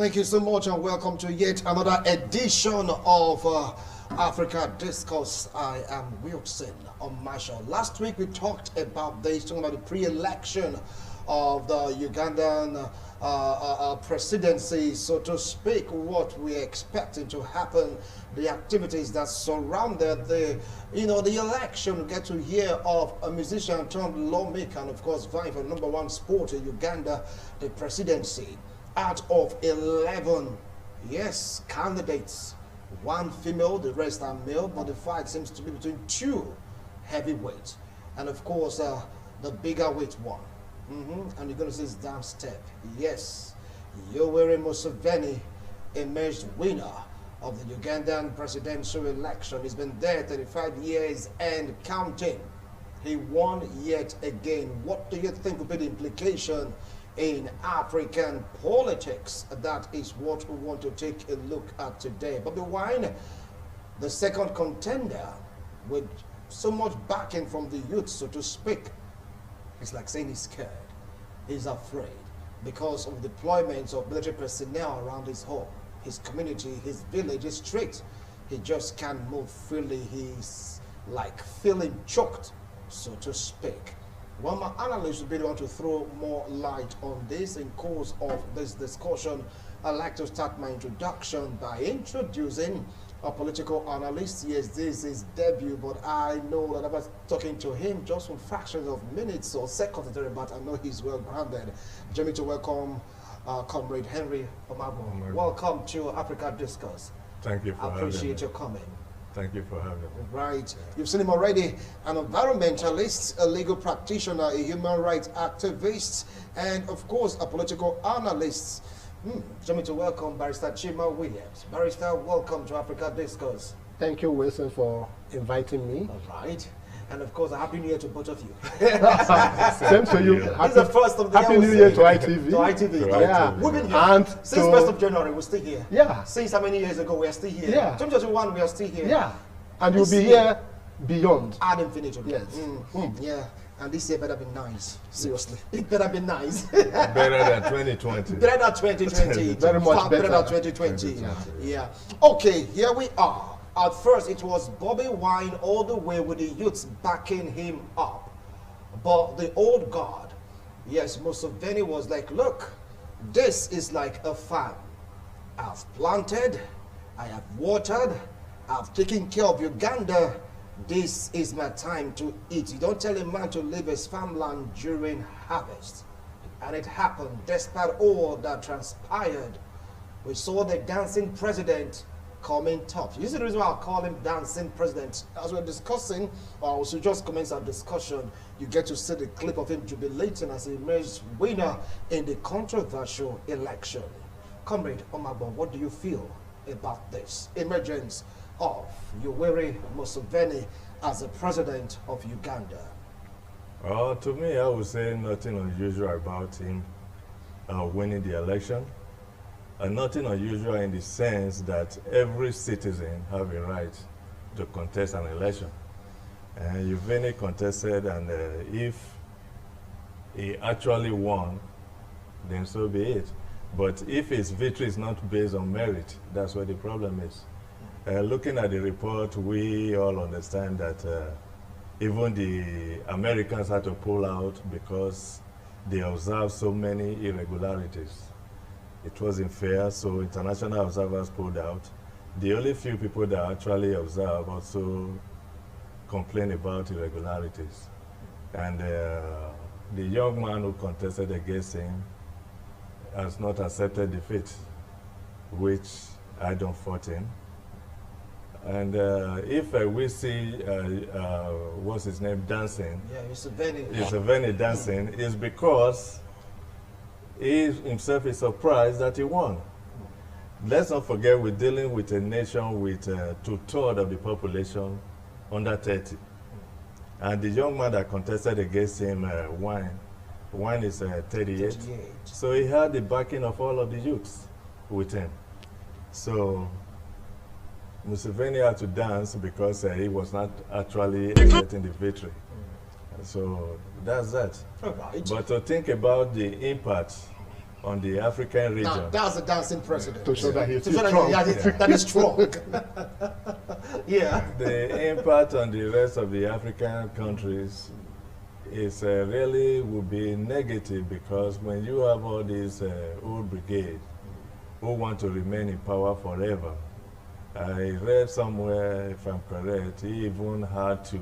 Thank you so much and welcome to yet another edition of Africa Discourse. I am Wilson Marshall. Last week we talked about this, talking about the pre-election of the Ugandan presidency, so to speak, what we're expecting to happen, the activities that surrounded the election. We get to hear of a musician turned lawmaker and of course vying for #1 sport in Uganda, the presidency. Out of 11, yes, candidates, one female, the rest are male, but the fight seems to be between two heavyweights, and of course the bigger weight one. And you're going to see his down step. Yes, Yoweri Museveni emerged winner of the Ugandan presidential election. He's been there 35 years and counting. He won yet again. What do you think will be the implication in African politics? That is what we want to take a look at today. Bobby Wine, the second contender, with so much backing from the youth, so to speak, it's like saying he's scared, he's afraid, because of deployments of military personnel around his home, his community, his village, his street. He just can't move freely. He's like feeling choked, so to speak. One of my analysts will be the one to throw more light on this. In course of this discussion, I'd like to start my introduction by introducing a political analyst. Yes, this is debut, but I know that I was talking to him just for fractions of minutes or seconds, but I know he's well grounded. Join me to welcome Comrade Henry Omabo. Welcome to Africa Discourse. Thank you for having me. I appreciate your coming. Thank you for having me. Right. You've seen him already, an environmentalist, a legal practitioner, a human rights activist, and of course a political analyst. Join me to welcome Barrister Chima Williams. Barrister, welcome to Africa Discourse. Thank you, Wilson, for inviting me. All right. And of course, a happy new year to both of you. Same to you. This is the first of the happy new year to ITV. To ITV. Yeah. We've been here And since 1st of January, we're still here. Yeah. Since how many years ago, we're still here. Yeah. 2021, we are still here. Yeah. And you'll be here beyond. Ad infinitum. Yes. Yeah. And this year better be nice. Seriously. It better be nice. Better than 2020. Better than 2020. Very much better than better. 2020. Yeah. Okay, here we are. At first, it was Bobby Wine all the way with the youths backing him up. But the old guard, yes, Museveni was like, look, this is like a farm. I've planted, I have watered, I've taken care of Uganda. This is my time to eat. You don't tell a man to leave his farmland during harvest. And it happened despite all that transpired. We saw the dancing president coming tough. This is the reason why I call him dancing president. As we're discussing, or we just commence our discussion, you get to see the clip of him jubilating as he emerged winner in the controversial election. Comrade Omabo, what do you feel about this emergence of Yoweri Museveni as the president of Uganda? To me, I would say nothing unusual about him winning the election. Nothing unusual in the sense that every citizen have a right to contest an election. And Yoweri contested, and if he actually won, then so be it. But if his victory is not based on merit, that's where the problem is. Looking at the report, we all understand that even the Americans had to pull out because they observed so many irregularities. It wasn't fair, so international observers pulled out. The only few people that actually observed also complained about irregularities. And the young man who contested against him has not accepted defeat, which I don't fault him. And if we see, what's his name, dancing, Museveni dancing, is because he himself is surprised that he won. Let's not forget we're dealing with a nation with 2/3 of the population under 30. And the young man that contested against him, Wine is 38. So he had the backing of all of the youths with him. So Museveni had to dance because he was not actually getting the victory. So that's that. Right. But to think about the impact on the African region. Now, that's the dancing president. To show that he's To show strong. that is strong. Yeah. The impact on the rest of the African countries is really would be negative, because when you have all these old brigades who want to remain in power forever, I read somewhere, if I'm correct, he even had to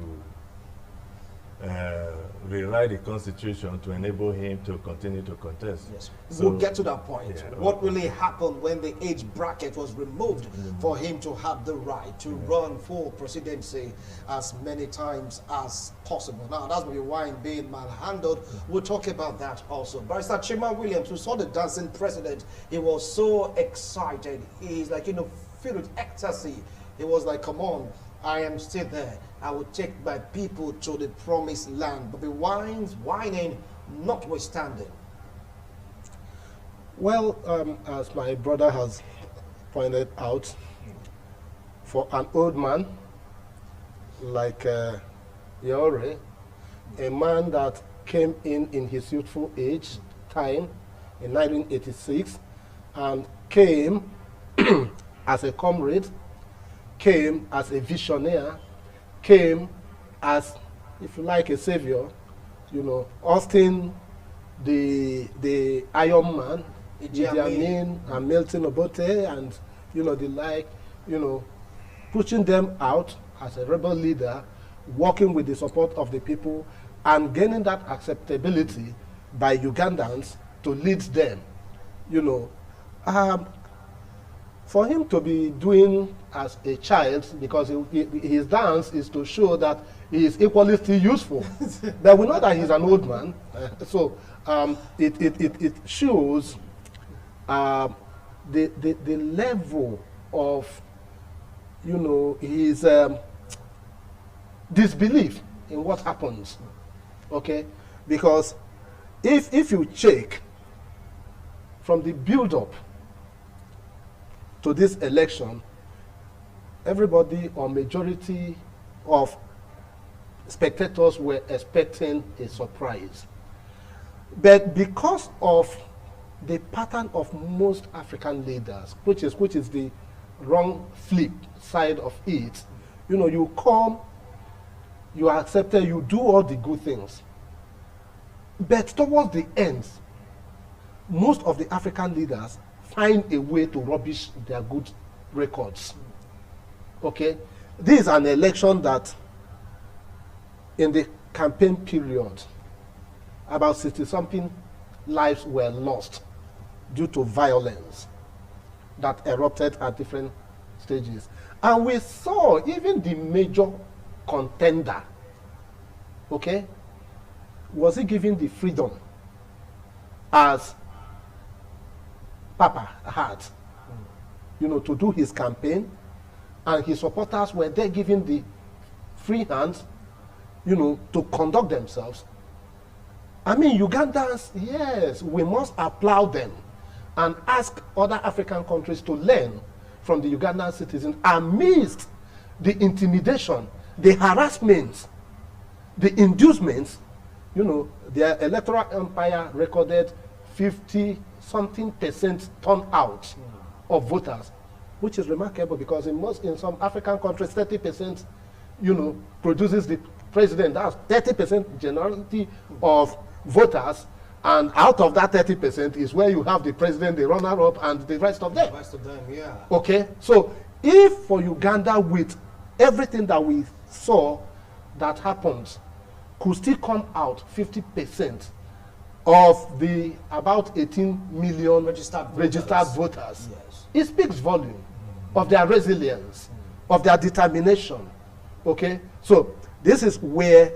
rewrite the constitution to enable him to continue to contest. Yes. So, We'll get to that point. yeah, What really happened when the age bracket was removed for him to have the right to run for presidency as many times as possible? Now, that's Bobby Wine being manhandled. We'll talk about that also. Barrister Chima Williams, who saw the dancing president, he was so excited. He's like, filled with ecstasy. He was like, come on, I am still there. I will take my people to the promised land. Bobby Wine's whining notwithstanding. Well, as my brother has pointed out, for an old man like YOWERI, a man that came in his youthful age time in 1986 and came as a comrade, came as a visionary, came as, if you like, a savior. Austin, the Iron Man, Idi Amin and Milton Obote, and the like, pushing them out as a rebel leader, working with the support of the people, and gaining that acceptability by Ugandans to lead them. For him to be doing as a child, because his dance is to show that he is equally still useful. But we know that he's an old man, so it shows the level of his disbelief in what happens. Okay, because if you check from the build-up to this election, everybody or majority of spectators were expecting a surprise. But because of the pattern of most African leaders, which is the wrong flip side of it, you come, you are accepted, you do all the good things. But towards the end, most of the African leaders find a way to rubbish their good records. Okay? This is an election that in the campaign period, about 60-something lives were lost due to violence that erupted at different stages. And we saw even the major contender, okay, was he given the freedom as Papa had, to do his campaign, and his supporters were there giving the free hand, to conduct themselves. I mean, Ugandans, yes, we must applaud them and ask other African countries to learn from the Ugandan citizens amidst the intimidation, the harassment, the inducements. Their electoral empire recorded 50-something% turnout of voters, which is remarkable, because in some African countries, 30%, produces the president. That's 30% generality of voters, and out of that 30% is where you have the president, the runner-up, and the rest of them. The rest of them, yeah. Okay, so if for Uganda, with everything that we saw that happens, could still come out 50% of the about 18 million registered voters. Yes. It speaks volume of their resilience, of their determination. Okay, so this is where,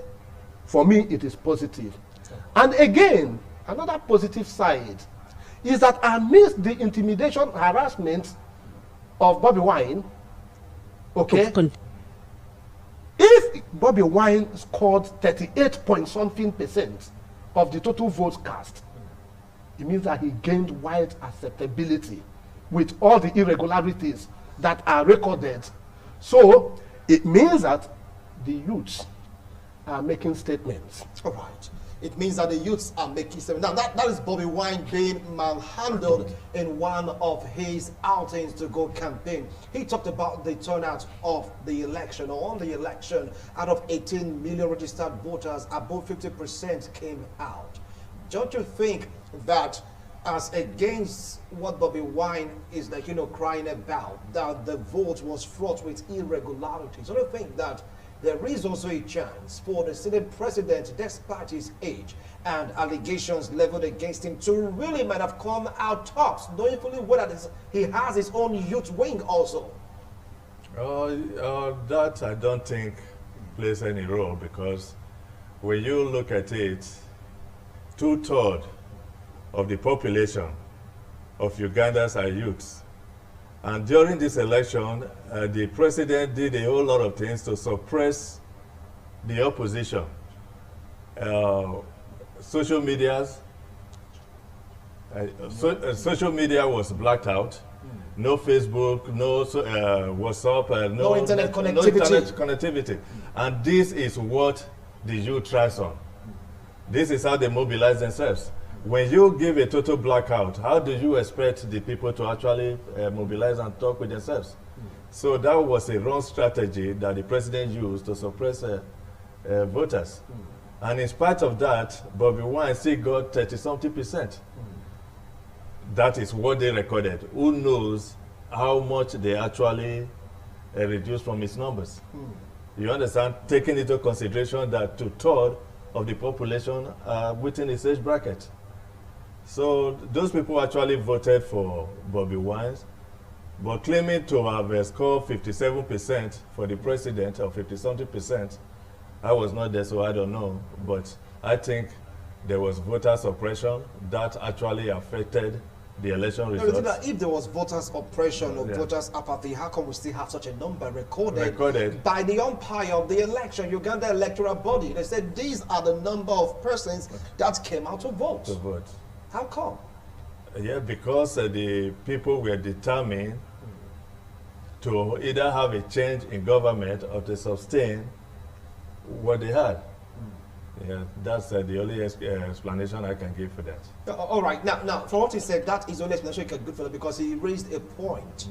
for me, it is positive. And again, another positive side is that amidst the intimidation, harassment of Bobby Wine, okay, if Bobby Wine scored 38-point-something% of the total votes cast, it means that he gained wide acceptability with all the irregularities that are recorded. So it means that the youths are making statements. All right. it means that the youths are making sense. Now, that is Bobby Wine being manhandled in one of his outings to go campaign. He talked about the turnout of the election, or on the election, out of 18 million registered voters, above 50% came out. Don't you think that, as against what Bobby Wine is like, crying about, that the vote was fraught with irregularities? Don't you think that there is also a chance for the sitting president, despite his age and allegations leveled against him, to really might have come out tops, knowing fully well that he has his own youth wing also? That I don't think plays any role, because when you look at it, 2/3 of the population of Ugandans are youths. And during this election, the president did a whole lot of things to suppress the opposition. Social media was blacked out. No Facebook, no WhatsApp, no internet connectivity. No internet connectivity. And this is what the youth tries on. This is how they mobilize themselves. When you give a total blackout, how do you expect the people to actually mobilize and talk with themselves? So that was a wrong strategy that the president used to suppress voters. And in spite of that, Bobby Wine still got 30-something%. That is what they recorded. Who knows how much they actually reduced from its numbers? You understand? Taking into consideration that 2/3 of the population are within its age bracket. So those people actually voted for Bobby Wine, but claiming to have scored 57% for the president, or 50-something%. I was not there, so I don't know. But I think there was voter suppression that actually affected the election results. If there was voters oppression or voters apathy, how come we still have such a number recorded by the umpire of the election, Uganda electoral body? They said these are the number of persons that came out to vote. How come? Yeah, because the people were determined to either have a change in government or to sustain what they had. Yeah, that's the only explanation I can give for that. All right. Now, for what he said, that is the only explanation you can give for that, because he raised a point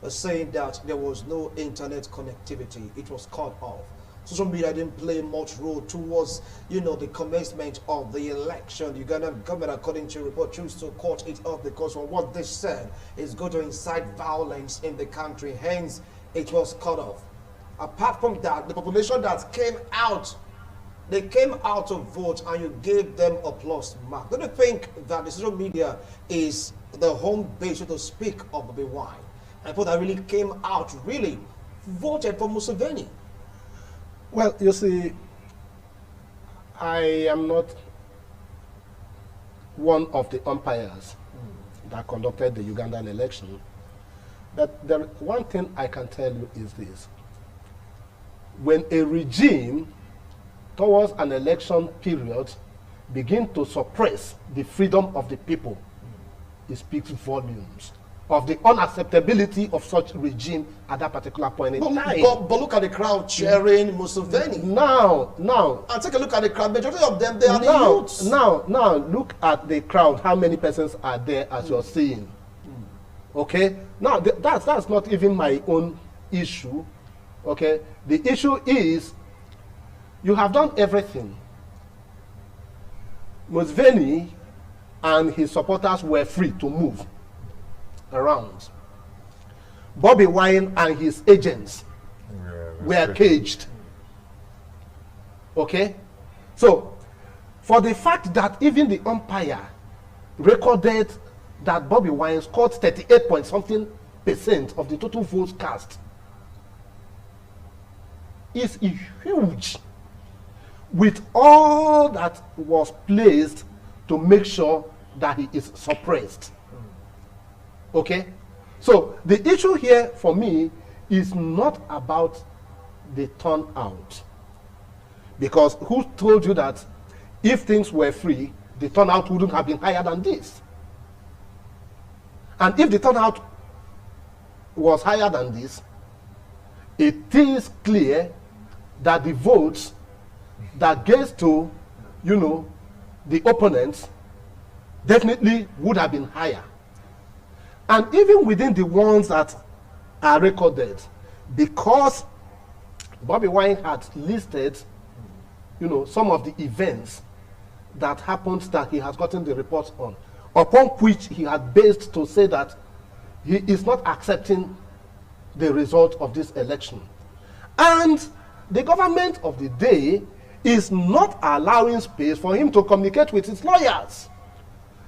saying that there was no internet connectivity. It was cut off. Social media didn't play much role towards, the commencement of the election. The Ugandan government, according to a report, chose to cut it off because of what they said is going to incite violence in the country. Hence, it was cut off. Apart from that, the population that came out, they came out to vote, and you gave them a plus mark. Don't you think that the social media is the home base, so to speak, of Bobby Wine? And people that really came out really voted for Museveni. Well, you see, I am not one of the umpires that conducted the Ugandan election. But one thing I can tell you is this. When a regime towards an election period begin to suppress the freedom of the people, it speaks volumes of the unacceptability of such regime at that particular point in time. But look at the crowd cheering Museveni. Now. And take a look at the crowd. Majority of them, they are the youths. Now, look at the crowd. How many persons are there as you're seeing? Okay? Now, that's not even my own issue. Okay? The issue is, you have done everything. Museveni and his supporters were free to move around. Bobby Wine and his agents were caged. Okay? So, for the fact that even the umpire recorded that Bobby Wine scored 38-point-something% of the total votes cast is huge, with all that was placed to make sure that he is suppressed. Okay? So the issue here for me is not about the turnout. Because who told you that if things were free, the turnout wouldn't have been higher than this? And if the turnout was higher than this, it is clear that the votes that gets to, the opponents definitely would have been higher. And even within the ones that are recorded, because Bobby Wine had listed, you know, some of the events that happened that he has gotten the reports on, upon which he had based to say that he is not accepting the result of this election. And the government of the day is not allowing space for him to communicate with his lawyers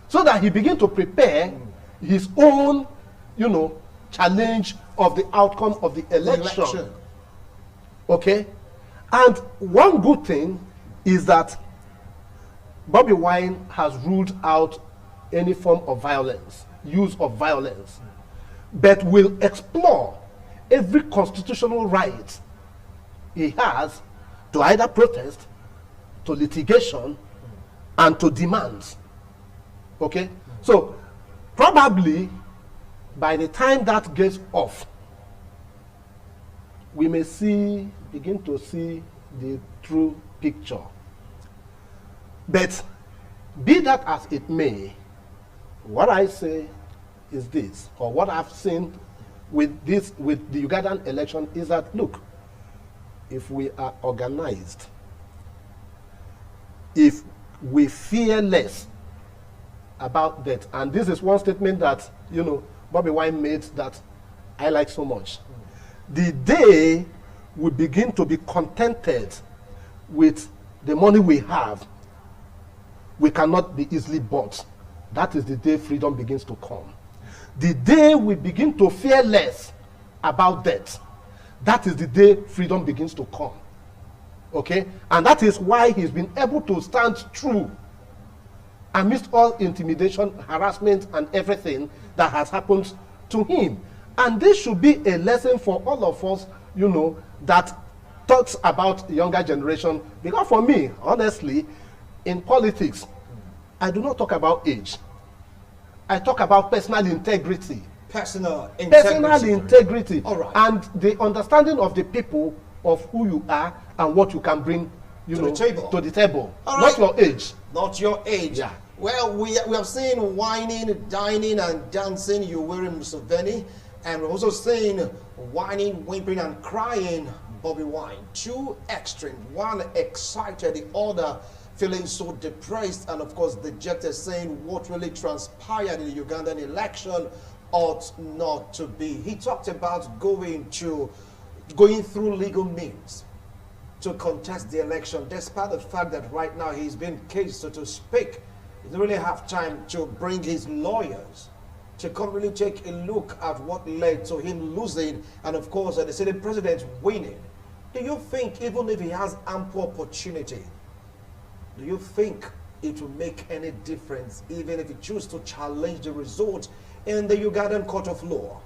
so that he begin to prepare his own, you know, challenge of the outcome of the election. Okay? And one good thing is that Bobby Wine has ruled out any form of violence, use of violence, but will explore every constitutional right he has to either protest, to litigation, and to demands. Okay? So, probably, by the time that gets off, we may begin to see the true picture. But, be that as it may, what I say is this, or what I've seen with the Ugandan election is that, look, if we are organized, if we fear less about that, and this is one statement that, you know, Bobby Wine made that I like so much. The day we begin to be contented with the money we have, we cannot be easily bought. That is the day freedom begins to come. The day we begin to fear less about debt, that is the day freedom begins to come. Okay? And that is why he's been able to stand true amidst all intimidation, harassment, and everything that has happened to him. And this should be a lesson for all of us, you know, that talks about the younger generation. Because for me, honestly, in politics, I do not talk about age. I talk about personal integrity. Personal integrity. All right. And the understanding of the people of who you are and what you can bring, you know, to the table. All not right. your age. Not your age. Yeah. Well, we have seen whining, dining, and dancing YOWERI MUSEVENI, and we're also seeing whining, whimpering, and crying Bobby Wine. Two extremes. One excited, the other feeling so depressed, and of course dejected, saying what really transpired in the Ugandan election ought not to be. He talked about going through legal means to contest the election, despite the fact that right now he's been caged, so to speak. He doesn't really have time to bring his lawyers to come really take a look at what led to him losing, and of course the sitting president winning. Do you think, even if he has ample opportunity, do you think it will make any difference, even if he chooses to challenge the result in the Ugandan court of law?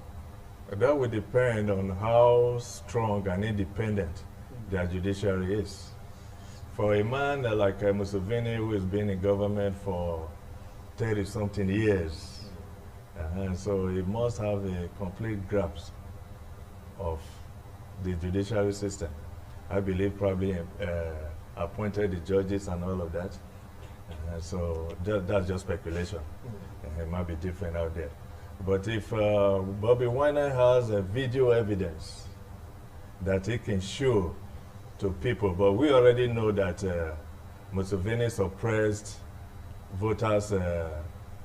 That would depend on how strong and independent their judiciary is. For a man like Museveni, who has been in government for 30-something years, so he must have a complete grasp of the judiciary system. I believe probably appointed the judges and all of that. So that's just speculation. It might be different out there. But if Bobby Wine has a video evidence that he can show to people, but we already know that Museveni suppressed voters'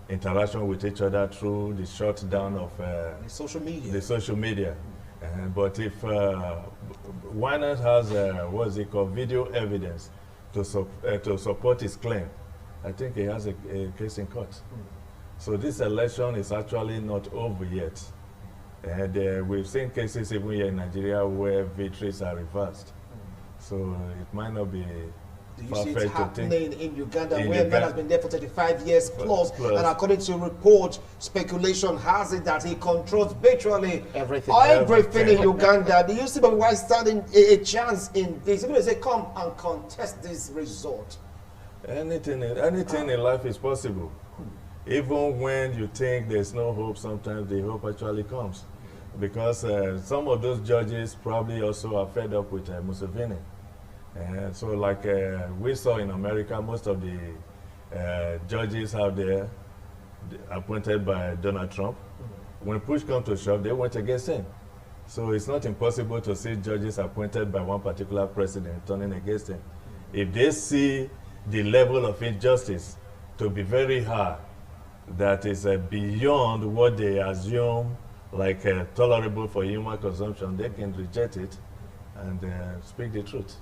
interaction with each other through the shutdown of the social media. But if Wine has what's it called, video evidence to support his claim, I think he has a case in court. So this election is actually not over yet. And we've seen cases even here in Nigeria where victories are reversed. So it might not be Do you see it happening in Uganda, where man has been there for 35 years plus, and according to report, speculation has it that he controls virtually everything in Uganda. Do you see Bobby Wine standing a chance in this? Even if they come and contest this result? Anything in life is possible. Even when you think there's no hope, sometimes the hope actually comes. Because some of those judges probably also are fed up with Museveni. So like we saw in America, most of the judges out there appointed by Donald Trump. When push comes to shove, they went against him. So it's not impossible to see judges appointed by one particular president turning against him. If they see the level of injustice to be very high, that is beyond what they assume like tolerable for human consumption, they can reject it and speak the truth.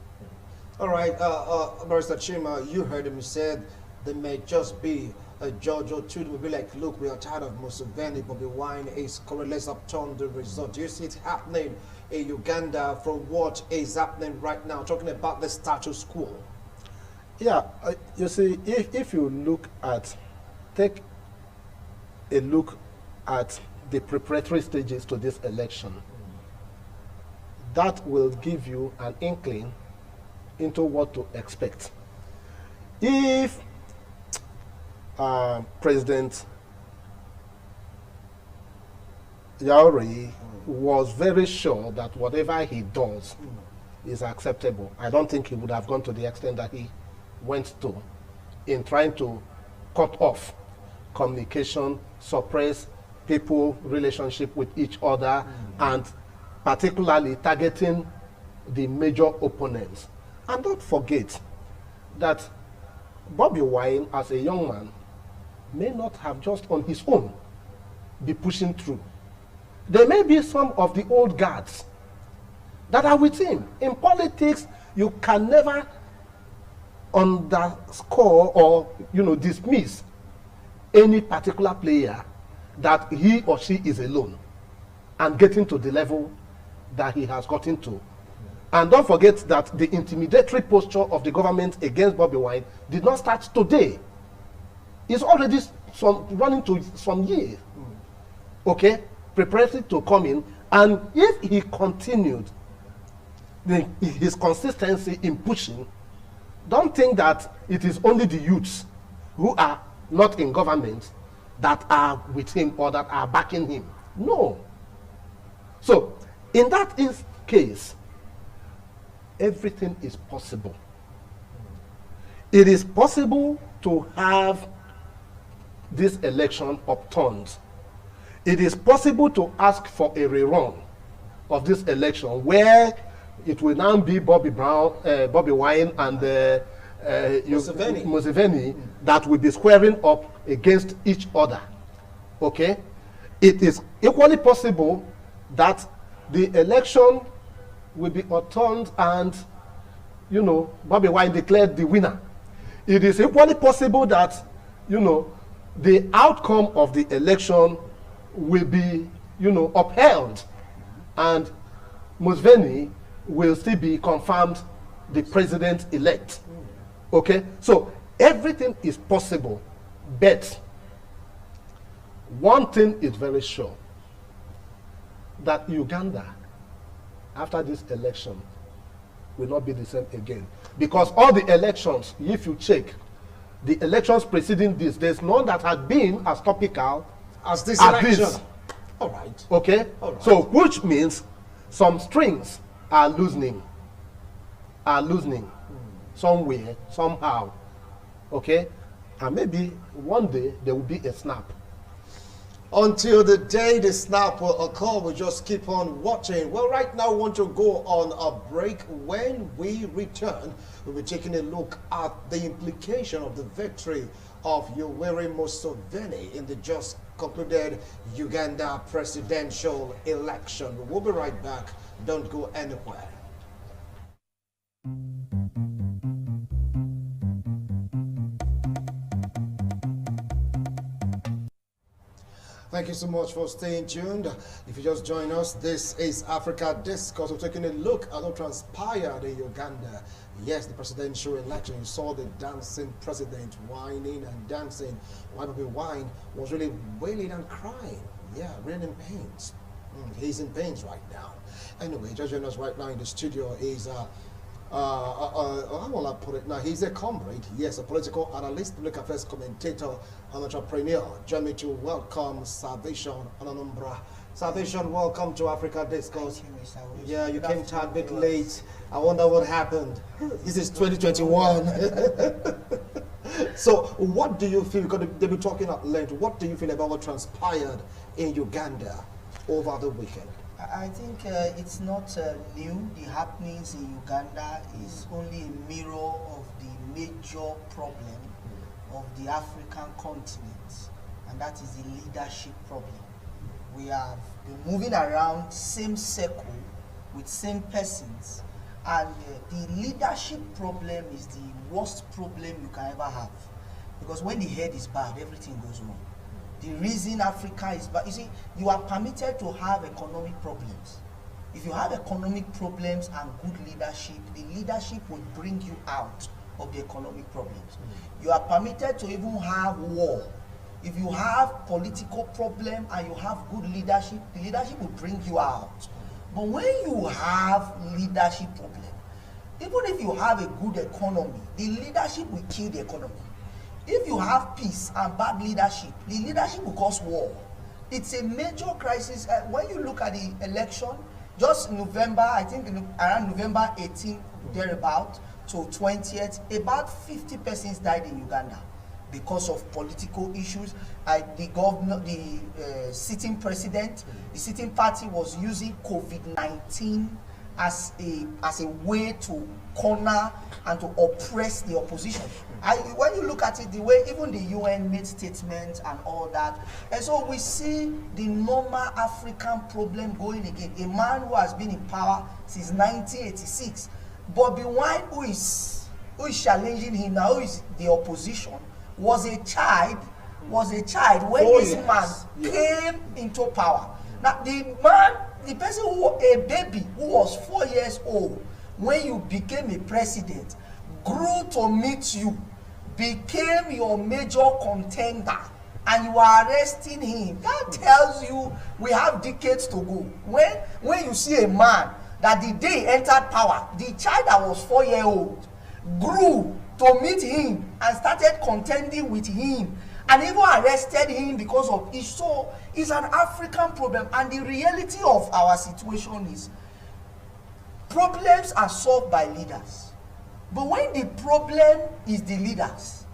All right, Barrister Chima, you heard him. He said there may just be a judge or two will be like, look, we are tired of Museveni, Bobby Wine is correct, let's upturn the result. Do you see it happening in Uganda from what is happening right now, talking about the status quo? Yeah, you see, if you look at, take a look at the preparatory stages to this election, that will give you an inkling into what to expect. If President YOWERI was very sure that whatever he does is acceptable, I don't think he would have gone to the extent that he went to in trying to cut off communication, suppress people relationship with each other, and particularly targeting the major opponents. And don't forget that Bobby Wine, as a young man, may not have just on his own be pushing through. There may be some of the old guards that are with him. In politics, you can never underscore or dismiss any particular player that he or she is alone and getting to the level that he has gotten to. And don't forget that the intimidatory posture of the government against Bobby Wine did not start today. It's already running to some years, okay, preparatory to come in. And if he continued his consistency in pushing, don't think that it is only the youths who are not in government that are with him or that are backing him. No. So, in that case, everything is possible. It is possible to have this election upturned. It is possible to ask for a rerun of this election where it will now be Bobby Wine and Museveni that will be squaring up against each other. Okay? It is equally possible that the election will be overturned and, Bobby Wine declared the winner. It is equally possible that, the outcome of the election will be, upheld, and Museveni will still be confirmed the president-elect. Okay? So everything is possible, but one thing is very sure, that Uganda, after this election, will not be the same again. Because all the elections, if you check, the elections preceding this, there's none that had been as topical as this election. All right. Okay? All right. So, which means some strings are loosening. Somewhere, somehow. Okay? And maybe one day there will be a snap. Until the day the snap will occur, we'll just keep on watching. Well, right now, we want to go on a break. When we return, we'll be taking a look at the implication of the victory of Yoweri Museveni in the just concluded Uganda presidential election. We'll be right back. Don't go anywhere. Thank you so much for staying tuned. If you just join us, this is Africa Discourse. We're taking a look at what transpired in Uganda. Yes, the presidential election. You saw the dancing president whining and dancing. While Bobby Wine was really wailing and crying. Yeah, really in pains. He's in pains right now. Anyway, just joining us right now in the studio is how will I put it now? He's a comrade, yes, a political analyst, public affairs commentator, an entrepreneur. Join me to welcome Salvation Anambra. Salvation, welcome to Africa Discourse. Yeah, you came a bit late. I wonder what happened. This is 2021. So what do you feel, because they've been talking at length, what do you feel about what transpired in Uganda over the weekend? I think it's not new. The happenings in Uganda is only a mirror of the major problem of the African continent, and that is the leadership problem. We have been moving around same circle with same persons, and the leadership problem is the worst problem you can ever have, because when the head is bad, everything goes wrong. The reason Africa is bad, you see, you are permitted to have economic problems. If you have economic problems and good leadership, the leadership will bring you out of the economic problems. You are permitted to even have war. If you have political problem and you have good leadership, the leadership will bring you out. But when you have leadership problem, even if you have a good economy, the leadership will kill the economy. If you have peace and bad leadership, the leadership will cause war. It's a major crisis. When you look at the election, just November, I think around November 18th, thereabout, to 20th, about 50 persons died in Uganda because of political issues. The governor, the sitting president, the sitting party was using COVID-19 as a way to corner and to oppress the opposition. When you look at it, the way even the UN made statements and all that, and so we see the normal African problem going again. A man who has been in power since 1986, Bobby Wine, who is challenging him now, who is the opposition, was a child when this man came into power. Now the person a baby who was 4 years old when you became a president, grew to meet you, became your major contender, and you are arresting him. That tells you we have decades to go. When you see a man that the day he entered power, the child that was 4 years old grew to meet him and started contending with him, and even arrested him because of it. So it's an African problem, and the reality of our situation is problems are solved by leaders. But when the problem is the leaders,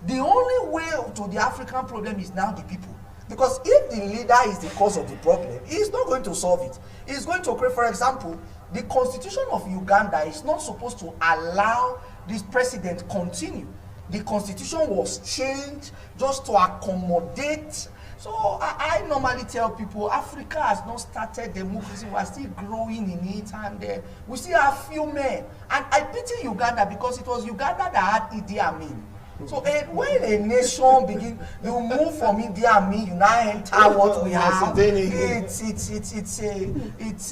the only way to the African problem is now the people. Because if the leader is the cause of the problem, he's not going to solve it. He's going to create, for example, the constitution of Uganda is not supposed to allow this president continue. The constitution was changed just to accommodate. So I normally tell people, Africa has not started democracy. We are still growing in it, and we still have few men. And I pity Uganda because it was Uganda that had Idi Amin. So when a nation begin, you move from Idi Amin, you now enter what we have. It's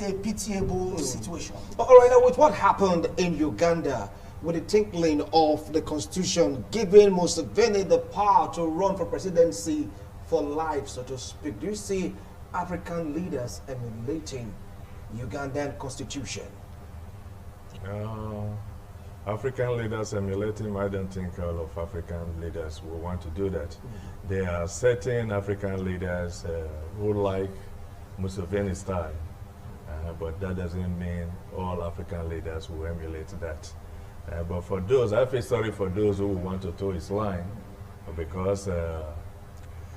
a pitiable situation. All right, now with what happened in Uganda, with the tinkling of the constitution giving Museveni the power to run for presidency for life, so to speak, do you see African leaders emulating Ugandan constitution? African leaders emulating, I don't think all of African leaders will want to do that. There are certain African leaders who like Museveni style, but that doesn't mean all African leaders will emulate that. But for those, I feel sorry for those who want to toe his line, because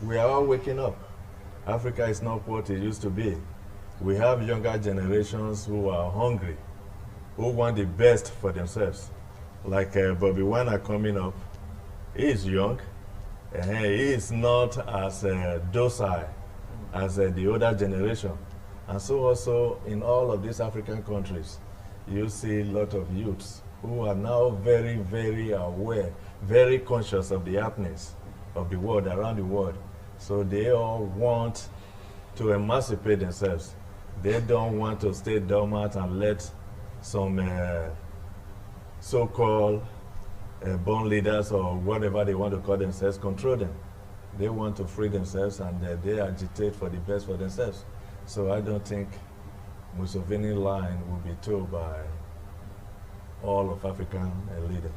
we are all waking up. Africa is not what it used to be. We have younger generations who are hungry, who want the best for themselves. Like Bobby Wine coming up, he is young, and he is not as docile as the older generation. And so also in all of these African countries, you see a lot of youths who are now very, very aware, very conscious of the happenings of the world, around the world. So they all want to emancipate themselves. They don't want to stay dormant and let some so-called born leaders or whatever they want to call themselves control them. They want to free themselves, and they agitate for the best for themselves. So I don't think Museveni line will be told by all of African leaders.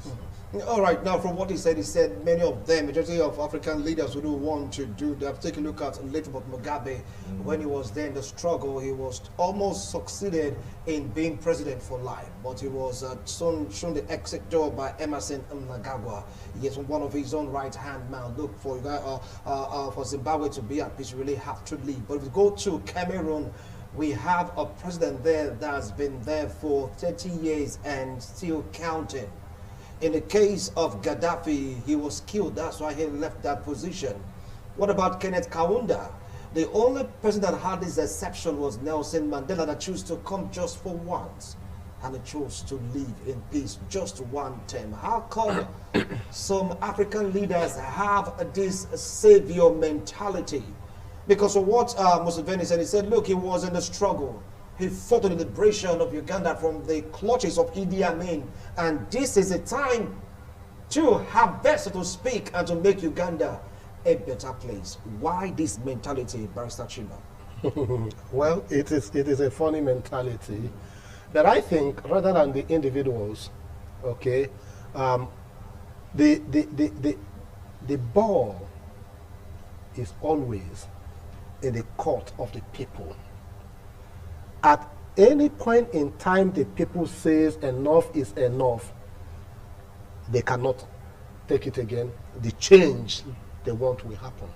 All right, now from what he said many of them, majority of African leaders who don't want to do that. Take a look at later about Mugabe. When he was there in the struggle, he was almost succeeded in being president for life, but he was soon shown the exit door by Emerson Mnangagwa. He is one of his own right-hand man. Look, for Zimbabwe to be at peace, you really have to leave. But if you go to Cameroon, we have a president there that's been there for 30 years and still counting. In the case of Gaddafi, he was killed. That's why he left that position. What about Kenneth Kaunda? The only person that had this exception was Nelson Mandela, that chose to come just for once. And he chose to live in peace just one term. How come some African leaders have this savior mentality? Because of what Museveni said, he said, look, he was in the struggle. He fought in the liberation of Uganda from the clutches of Idi Amin. And this is a time to harvest, so to speak, and to make Uganda a better place. Why this mentality, Barrister Chima? Well, it is a funny mentality. But I think rather than the individuals, okay, the ball is always in the court of the people. At any point in time the people says enough is enough, they cannot take it again. The change they want will happen.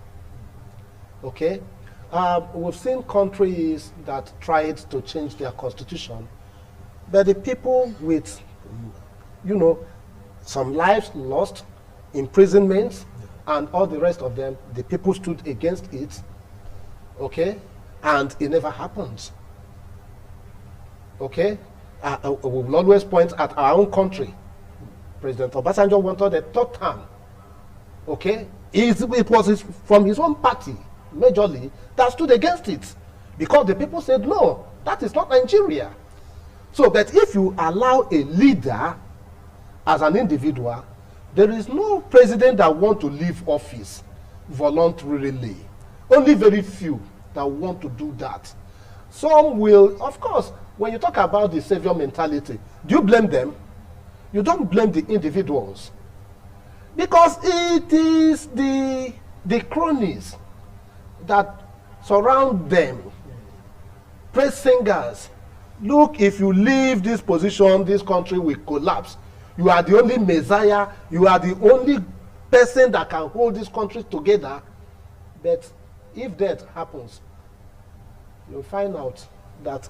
Okay? We've seen countries that tried to change their constitution, but the people with, you know, some lives lost, imprisonments, and all the rest of them, the people stood against it, okay? And it never happens. Okay? We will always point at our own country. President Obasanjo wanted a third term. Okay? It was from his own party, majorly, that stood against it. Because the people said, no, that is not Nigeria. So, but if you allow a leader as an individual, there is no president that want to leave office voluntarily. Only very few that want to do that. Some will, of course, when you talk about the savior mentality, do you blame them? You don't blame the individuals. Because it is the cronies that surround them. Praise singers. Look, if you leave this position, this country will collapse. You are the only messiah. You are the only person that can hold this country together. But if that happens, you'll find out that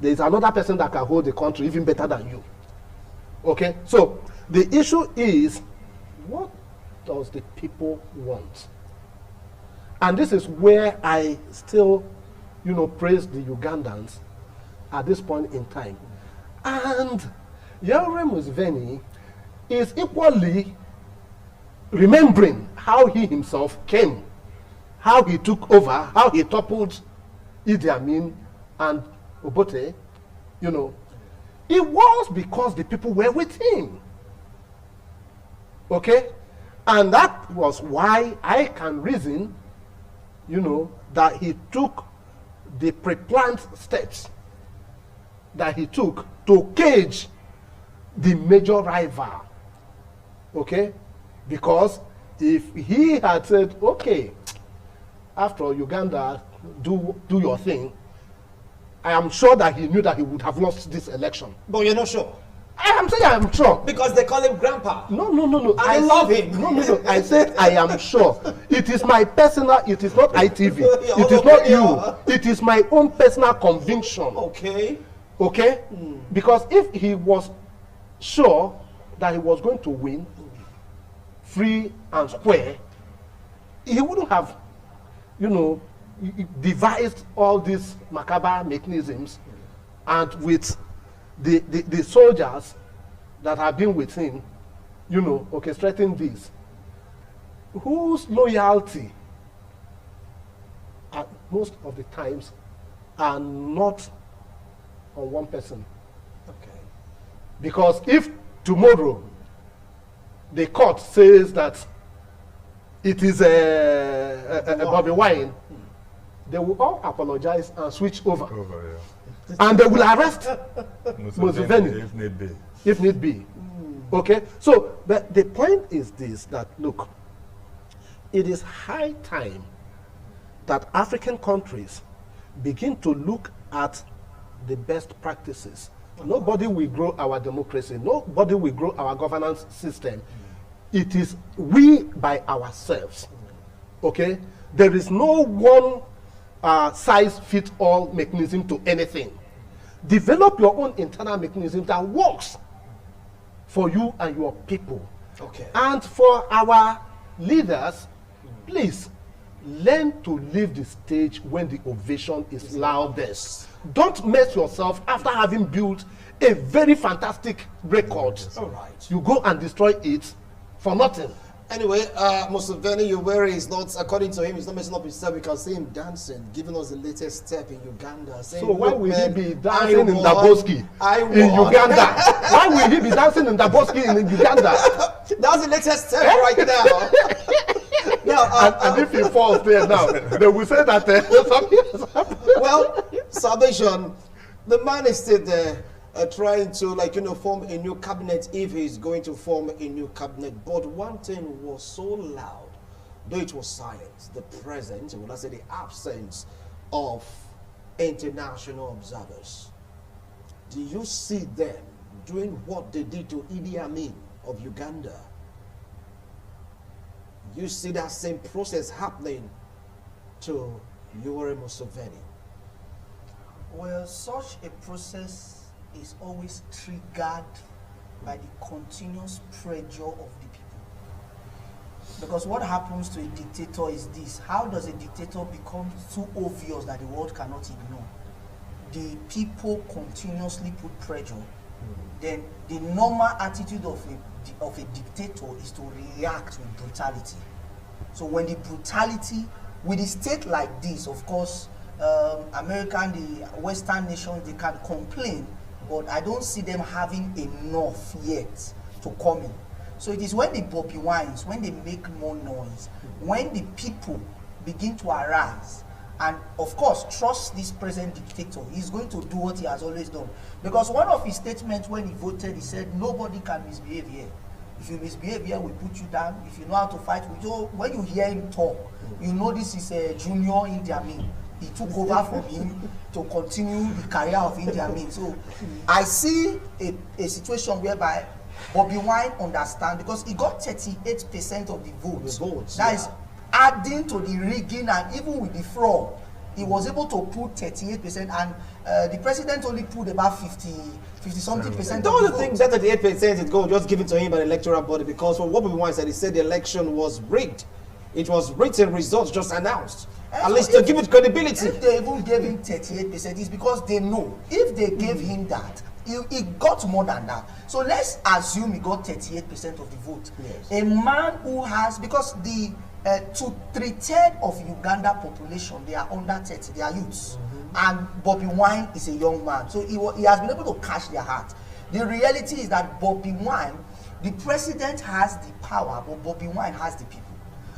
there is another person that can hold the country even better than you. Okay? So, the issue is, what does the people want? And this is where I still, you know, praise the Ugandans at this point in time. And Yoweri Museveni is equally remembering how he himself came, how he took over, how he toppled Idi Amin and Obote, you know. It was because the people were with him. Okay? And that was why I can reason, you know, that he took the pre-planned steps that he took to cage the major rival. Okay? Because if he had said, okay, after Uganda, do your thing, I am sure that he knew that he would have lost this election. But you're not sure? I am saying I am sure. Because they call him Grandpa. No. I love him. No. I said I am sure. It is my personal, it is not ITV. It is not you. It is my own personal conviction. Okay. Okay? Because if he was sure that he was going to win free and square, he wouldn't have, you know, devised all these macabre mechanisms, and with the soldiers that have been with him, you know, orchestrating this, whose loyalty at most of the times are not on one person. Okay. Because if tomorrow the court says that it is a Bobby Wine, they will all apologize and switch over. Yeah. And they will arrest Museveni if need be. If need be. Okay? So, but the point is this, that look, it is high time that African countries begin to look at the best practices. Nobody will grow our democracy. Nobody will grow our governance system. It is we by ourselves. Okay? There is no one size fit all mechanism to anything. Develop your own internal mechanism that works for you and your people. Okay. And for our leaders, please learn to leave the stage when the ovation is loudest. Don't mess yourself after having built a very fantastic record. All right. You go and destroy it for nothing. Anyway, Museveni, Yoweri is not, according to him, he's not messing up himself. We can see him dancing, giving us the latest step in Uganda. Saying, So why will he man, be dancing in Daboski in Uganda? Why will he be dancing in Daboski in Uganda? That's the latest step right now. Now, And if he falls there now, they will say that something has happened. well, Salvation, the man is still there trying to, like, form a new cabinet if he's going to form a new cabinet. But one thing was so loud, though it was silent, the presence, would I say the absence of international observers. Do you see them doing what they did to Idi Amin of Uganda? You see that same process happening to Yoweri Museveni? Well, such a process is always triggered by the continuous pressure of the people. Because what happens to a dictator is this: how does a dictator become too obvious that the world cannot ignore? The people continuously put pressure. Then the normal attitude of a dictator is to react with brutality. So when the brutality, with a state like this, of course, the Western nations, they can complain, but I don't see them having enough yet to come in. So it is when the Bobby Wines, when they make more noise, when the people begin to arise, and of course trust this present dictator, he's going to do what he has always done. Because one of his statements when he voted, he said, nobody can misbehave here. If you misbehave here, we put you down. If you know how to fight, we do. When you hear him talk, you know this is a junior Idi Amin. He took over from him to continue the career of Idi Amin. So I see a situation whereby Bobby Wine understands, because he got 38% of the votes. That is adding to the rigging, and even with the fraud, he was able to put 38%, and the president only put about 50-something percent. Don't you think that 38% is going just given to him by the electoral body? Because from what Bobby Wine said, he said the election was rigged. It was written, results just announced. At least to give it credibility. If they even gave him 38%, it's because they know if they gave him that, he got more than that. So let's assume he got 38% of the vote. Yes. A man who has, because the 2/3 of Uganda population, they are under 30, they are youths. And Bobby Wine is a young man. So he has been able to catch their heart. The reality is that Bobby Wine, the president has the power, but Bobby Wine has the people.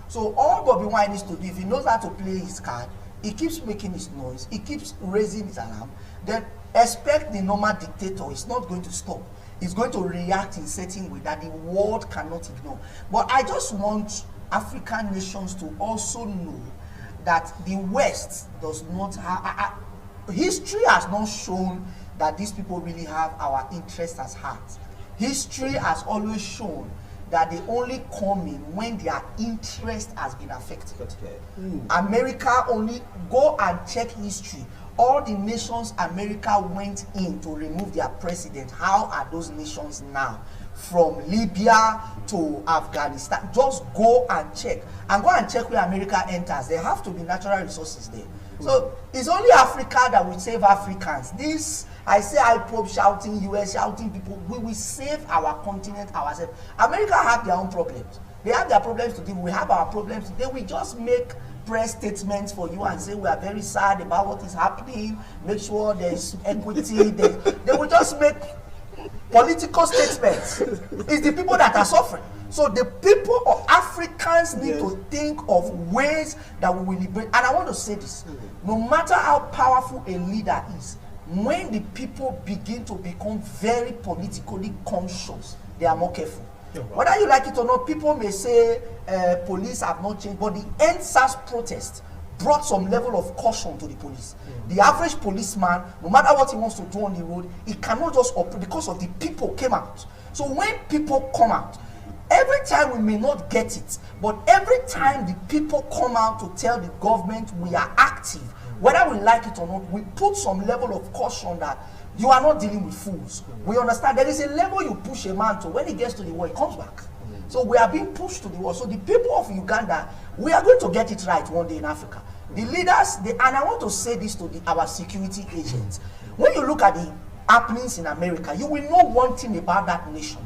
So all Bobby Wine needs to do, if he knows how to play his card, he keeps making his noise, he keeps raising his alarm, then expect the normal dictator is not going to stop. He's going to react in certain way that the world cannot ignore. But I just want African nations to also know that the West does not have, history has not shown that these people really have our interests at heart. History has always shown that they only come in when their interest has been affected. America, only go and check history. All the nations America went in to remove their president, how are those nations now? From Libya to Afghanistan, just go and check. And go and check where America enters. There have to be natural resources there. So it's only Africa that will save Africans. This, I say IPOB shouting, US shouting, people, we will save our continent ourselves. America have their own problems. They have their problems to deal with. We have our problems. They will just make press statements for you and say we are very sad about what is happening. Make sure there is equity. They will just make political statements. It's the people that are suffering. So the people of Africans need to think of ways that we will liberate. And I want to say this: no matter how powerful a leader is, when the people begin to become very politically conscious, they are more careful. Whether you like it or not, people may say police have not changed, but the NSAS protest brought some level of caution to the police. The average policeman, no matter what he wants to do on the road, he cannot just operate because of the people came out. So when people come out, every time we may not get it, but every time the people come out to tell the government we are active, whether we like it or not, we put some level of caution that you are not dealing with fools. We understand there is a level you push a man to. When he gets to the wall, he comes back. So we are being pushed to the wall. So the people of Uganda, we are going to get it right one day in Africa. The leaders, and I want to say this to our security agents. When you look at the happenings in America, you will know one thing about that nation.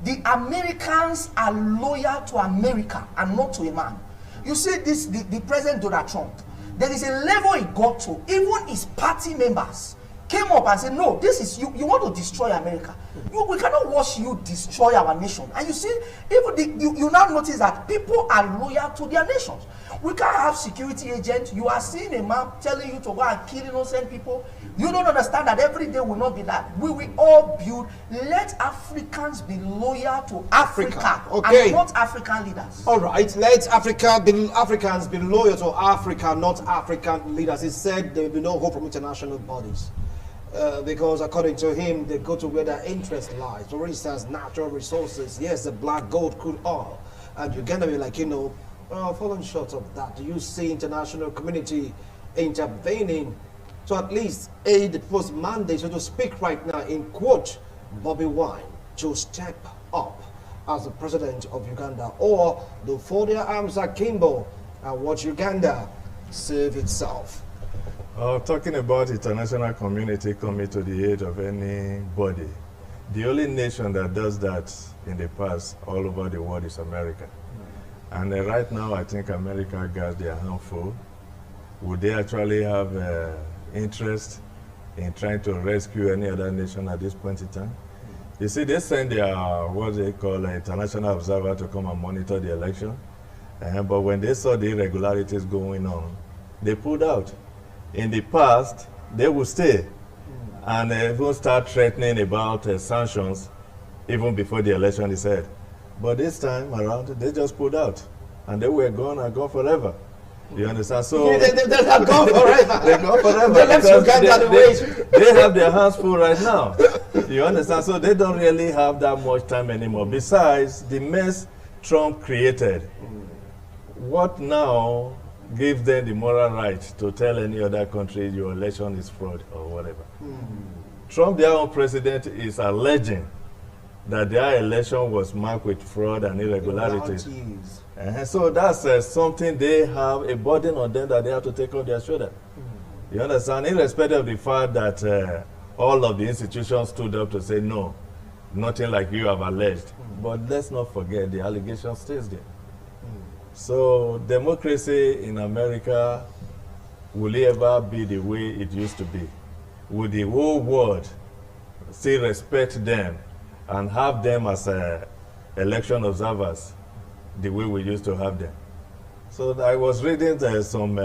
The Americans are loyal to America and not to a man. You see this, the President Donald Trump, there is a level he got to, even his party members came up and said, no, this is, you want to destroy America. We cannot watch you destroy our nation. And you see, even you now notice that people are loyal to their nations. We can't have security agents. You are seeing a man telling you to go and kill innocent people. You don't understand that every day will not be that. We will all build. Let Africans be loyal to Africa, okay, and not African leaders. All right, let Africans be loyal to Africa, not African leaders. He said there will be no hope from international bodies. Because according to him, they go to where their interest lies. For instance, natural resources, yes, the black gold, crude oil. And you're going to be like, falling short of that. Do you see international community intervening to at least aid the post mandate, so to speak right now, in quote, Bobby Wine to step up as the president of Uganda, or do fold their arms akimbo and watch Uganda save itself? Talking about international community coming to the aid of anybody, the only nation that does that in the past all over the world is America. And right now, I think America got their handful. Would they actually have interest in trying to rescue any other nation at this point in time? You see, they send their, what they call an international observer to come and monitor the election. But when they saw the irregularities going on, they pulled out. In the past, they would stay and even start threatening about sanctions even before the election is held. But this time around, they just pulled out, and they were gone and gone forever. You understand? So they're not gone forever. They're gone forever. They left Uganda they have their hands full right now. You understand? So they don't really have that much time anymore. Besides the mess Trump created, what now gives them the moral right to tell any other country your election is fraud or whatever? Trump, their own president, is alleging that their election was marked with fraud and irregularities. So that's something they have, a burden on them that they have to take on their shoulder. You understand? Irrespective of the fact that all of the institutions stood up to say, no, nothing like you have alleged. But let's not forget, the allegation stays there. So democracy in America, will it ever be the way it used to be? Will the whole world still respect them and have them as election observers the way we used to have them? So I was reading some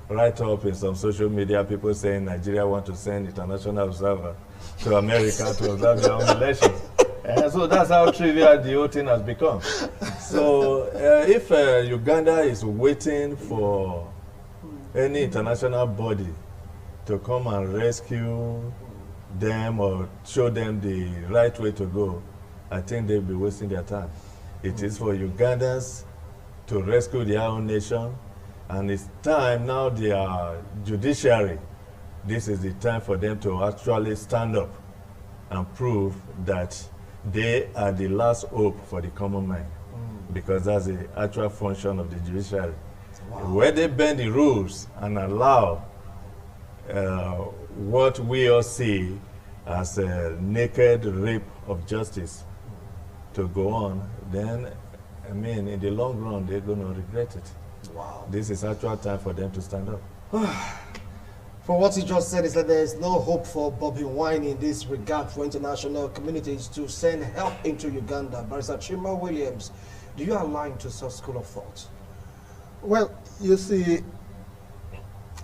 write-up in some social media, people saying Nigeria want to send international observer to America to observe their own elections. And so that's how trivial the whole thing has become. So if Uganda is waiting for any international body to come and rescue them or show them the right way to go, I think they'll be wasting their time. It is for Ugandans to rescue their own nation, and it's time now their judiciary, this is the time for them to actually stand up and prove that they are the last hope for the common man, because that's the actual function of the judiciary. Where they bend the rules and allow what we all see as a naked rape of justice to go on, then, I mean, in the long run, they're going to regret it. Wow. This is actual time for them to stand up. For what he just said is that there is no hope for Bobby Wine in this regard for international communities to send help into Uganda. Barrister Chima Williams, do you align to such school of thought? Well, you see,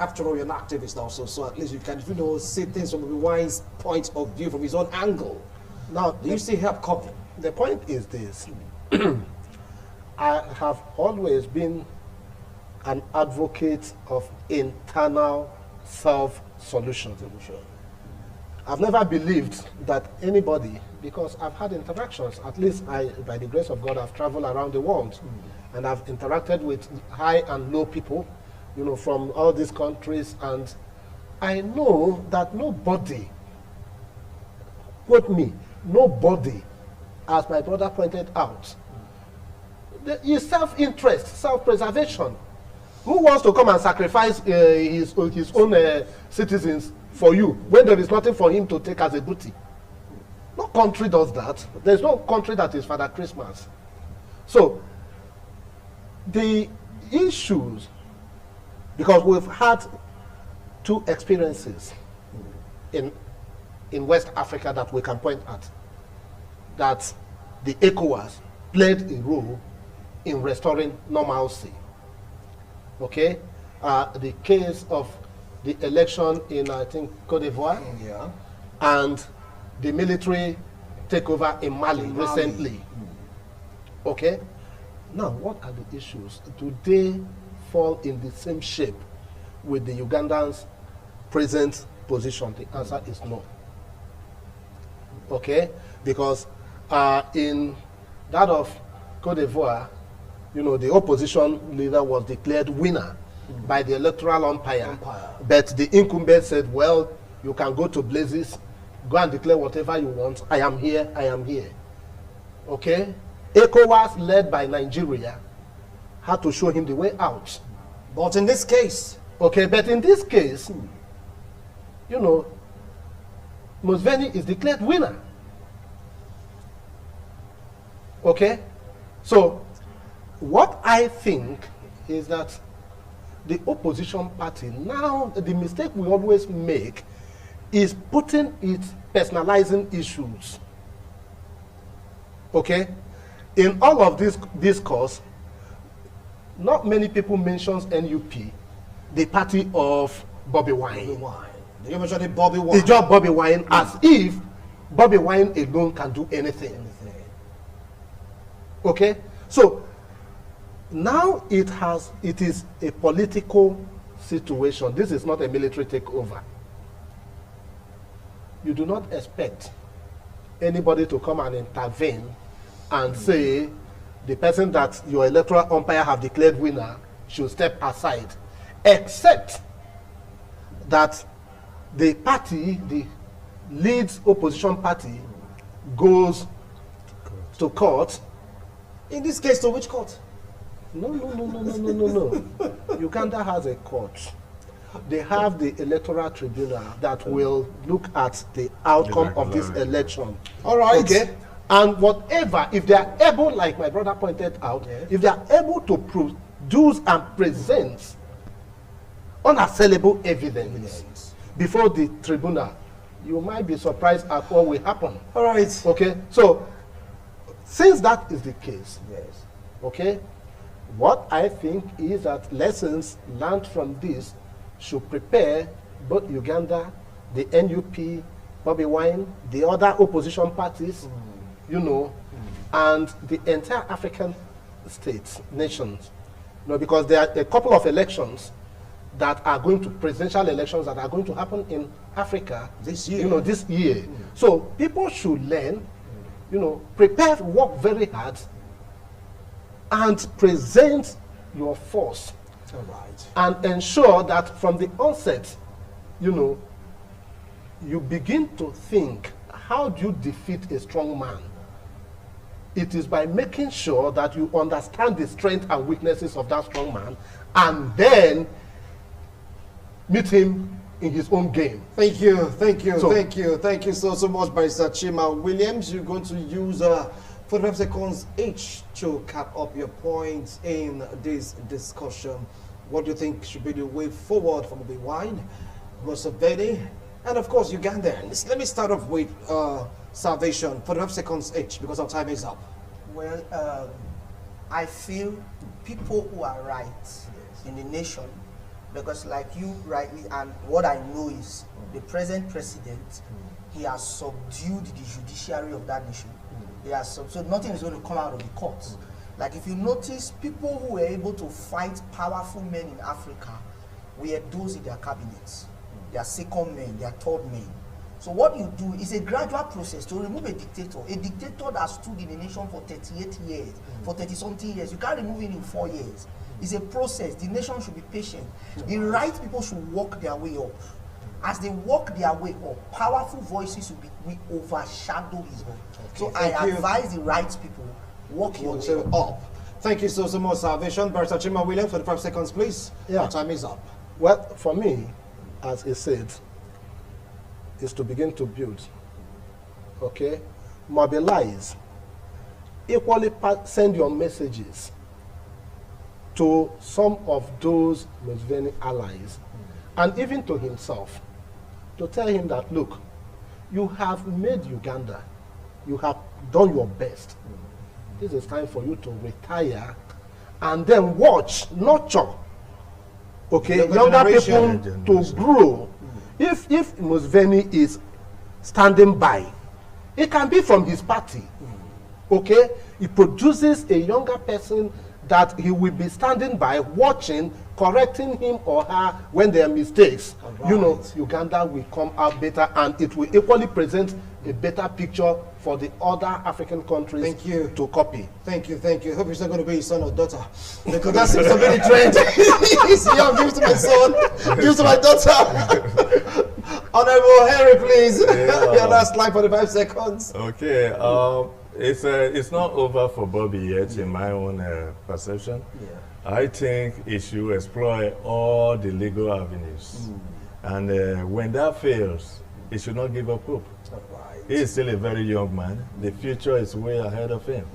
After all, you're an activist also, so at least you can, see things from Bobi Wine's point of view, from his own angle. Now, Do you see help coming? the point is this. I have always been an advocate of internal self-solution. I've never believed that anybody, because I've had interactions, at least by the grace of God, I've traveled around the world, and I've interacted with high and low people, from all these countries, and I know that nobody, quote me, nobody, as my brother pointed out, is self-interest, self-preservation. Who wants to come and sacrifice his own citizens for you when there is nothing for him to take as a booty? No country does that. There's no country that is Father Christmas. So, the issues, because we've had two experiences in West Africa that we can point at, that the ECOWAS played a role in restoring normalcy. Okay? The case of the election in, I think, Cote d'Ivoire, and the military takeover in Mali recently. Okay? Now, what are the issues? Do they fall in the same shape with the Ugandans' present position? The answer is no. Okay? Because in that of Cote d'Ivoire, the opposition leader was declared winner by the electoral umpire. But the incumbent said, well, you can go to blazes, go and declare whatever you want. I am here, I am here. Okay? ECOWAS, led by Nigeria, had to show him the way out. But in this case... Okay, but in this case, Museveni is declared winner. Okay? So, what I think is that the opposition party, now the mistake we always make is personalizing issues. Okay? In all of this discourse, not many people mentions NUP, the party of Bobi Wine. You mentioned Bobi Wine. It's just Bobi Wine, as if Bobi Wine alone can do anything. Okay? So, now it is a political situation. This is not a military takeover. You do not expect anybody to come and intervene and say the person that your electoral umpire have declared winner should step aside, except that the party, the lead opposition party, goes to court. In this case, to which court? No. Uganda has a court. They have the electoral tribunal that will look at the outcome of this election. All right. Okay? And whatever, if they are able, like my brother pointed out, if they are able to produce and present unassailable evidence before the tribunal, you might be surprised at what will happen. All right. Okay? So, since that is the case, okay, what I think is that lessons learned from this should prepare both Uganda, the NUP, Bobi Wine, the other opposition parties, and the entire African states, nations, because there are a couple of elections that are going to, presidential elections that are going to happen in Africa this year. This year. So people should learn, prepare, work very hard, and present your force. All right. And ensure that from the onset, you begin to think, how do you defeat a strong man? It is by making sure that you understand the strengths and weaknesses of that strong man, and then meet him in his own game. Thank you so much, Barrister Chima Williams. You're going to use 45 seconds each to cap up your points in this discussion. What do you think should be the way forward for Bobi Wine, Museveni, and of course Ugandans? Let me start off with Salvation. 45 seconds each, because our time is up. Well, I feel people who are right in the nation Because like you rightly, and what I know is the present president, he has subdued the judiciary of that nation. He has so nothing is going to come out of the courts. Like if you notice, people who were able to fight powerful men in Africa were those in their cabinets. They are second men, they are third men. So what you do is a gradual process to remove a dictator. A dictator that stood in a nation for 38 years, for 30-something years. You can't remove it in 4 years. It's a process. The nation should be patient. The right people should work their way up. As they work their way up, powerful voices will overshadow his voice. So I advise the right people, work your way up. Thank you so much, Salvation. Barrister Chima Williams, 45 seconds, please. Yeah. Your time is up. Well, for me, as I said, is to begin to build. Okay? Mobilize. Equally send your messages to some of those Museveni allies, and even to himself, to tell him that, look, you have made Uganda, you have done your best. This is time for you to retire and then watch, nurture, okay, younger people to grow. If Museveni is standing by, it can be from his party, okay? He produces a younger person that he will be standing by, watching, correcting him or her when there are mistakes. Right. You know, Uganda will come out better, and it will equally present a better picture for the other African countries to copy. Thank you, thank you. Hope it's not going to be his son or daughter, because that seems to be the trend. He's young, give it to my son, give it to my daughter. Honorable Henry, please. Yeah. Your last line, 45 seconds. Okay. It's not over for Bobby yet, in my own perception. Yeah. I think he should explore all the legal avenues. And when that fails, he should not give up hope. Right. He is still a very young man. The future is way ahead of him.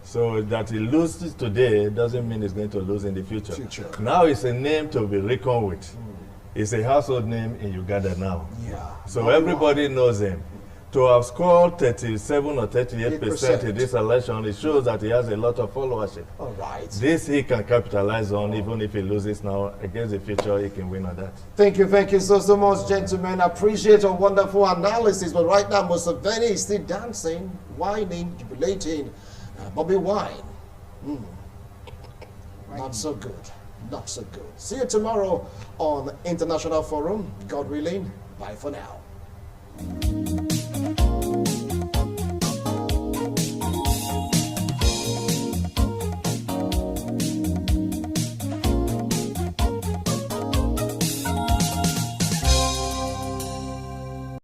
So that he loses today doesn't mean he's going to lose in the future. Now it's a name to be reckoned with. It's a household name in Uganda now. Yeah. So everybody knows him. To have scored 37 or 38% in this election, it shows that he has a lot of followership. All right. This he can capitalize on, even if he loses now. Against the future, he can win on that. Thank you so much, gentlemen. I appreciate your wonderful analysis. But right now, Museveni is still dancing, whining, jubilating. Bobby Wine. Not so good. Not so good. See you tomorrow on International Forum. God willing. Bye for now.